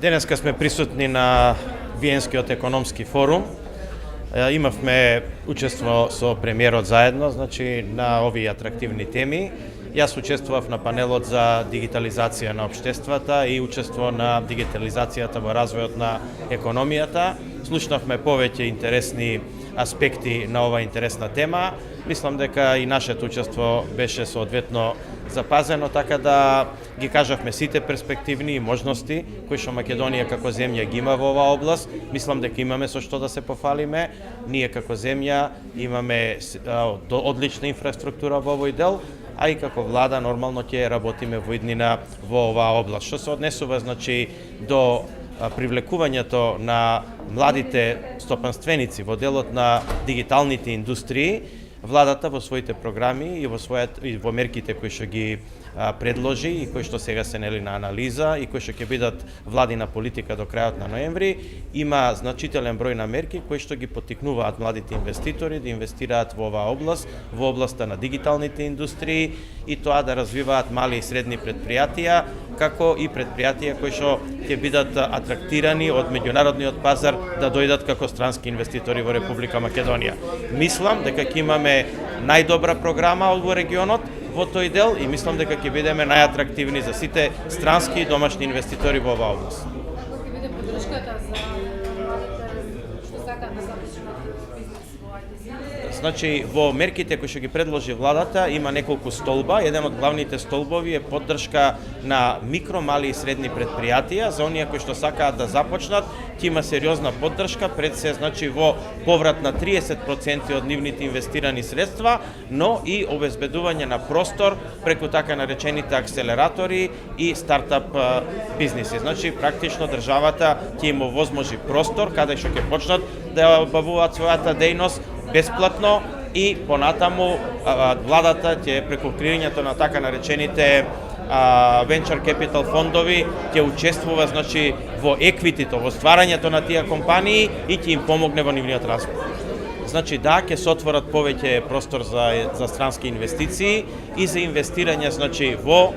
Денеска сме присутни на Виенскиот економски форум. Имавме учество со премиерот заедно, значи на овие атрактивни теми. Јас учествував на панелот за дигитализација на општествата и учество на дигитализацијата во развојот на економијата. Слушнавме повеќе интересни аспекти на оваа интересна тема. Мислам дека и нашето учество беше соодветно запазено, така да ги кажавме сите перспективни и можности кои што Македонија како земја ги има во оваа област. Мислам дека имаме со што да се пофалиме. Ние како земја имаме одлична инфраструктура во овој дел, а и како влада нормално ќе работиме во иднина во оваа област. Што се однесува значи до привлекувањето на младите стопанственици во делот на дигиталните индустрии, владата во своите програми и во мерките кои што ги предложи и кои што сега се нели на анализа и кои што ќе бидат владина политика до крајот на ноември, има значителен број на мерки кои што ги поттикнуваат младите инвеститори да инвестираат во оваа област, во областа на дигиталните индустрии и тоа да развиваат мали и средни предпријатија, како и предпријатија кои што ќе бидат атрактирани од меѓународниот пазар да дојдат како странски инвеститори во Република Македонија. Мислам дека ќе имаме најдобра програма во регионот во тој дел и мислам дека ќе бидеме најатрактивни за сите странски и домашни инвеститори во оваа област. Како ќе биде поддршката за младите што сакаат да започнат бизнис во IT? Значи, во мерките кои што ги предложи владата има неколку столба. Еден од главните столбови е поддршка на микро, мали и средни предпријатија. За оние кои што сакаат да започнат, ќе има сериозна поддршка, пред се значи во поврат на 30% од нивните инвестирани средства, но и обезбедување на простор преку така наречените акселератори и стартап бизниси. Значи, практично државата ќе им овозможи простор каде што ќе почнат да обавуваат својата дејност бесплатно и понатаму владата ќе преку креирањето на така наречените venture capital фондови ќе учествува значи во еквитито, во стварањето на тие компании и ќе им помогне во нивниот развој. Значи да, ќе се отворат повеќе простор за странски инвестиции и за инвестирање значи во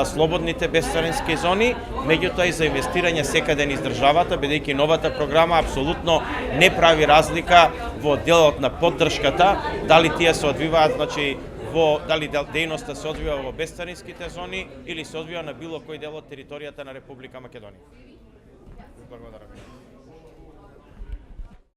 слободните бесцарински зони, меѓутоа и за инвестирање секаде низ државата, бидејќи новата програма апсолутно не прави разлика во делот на поддршката, дали тие се одвиваат значи дали дејноста се одвива во бесцаринските зони или се одвива на било кој дел од територијата на Република Македонија. Благодарам.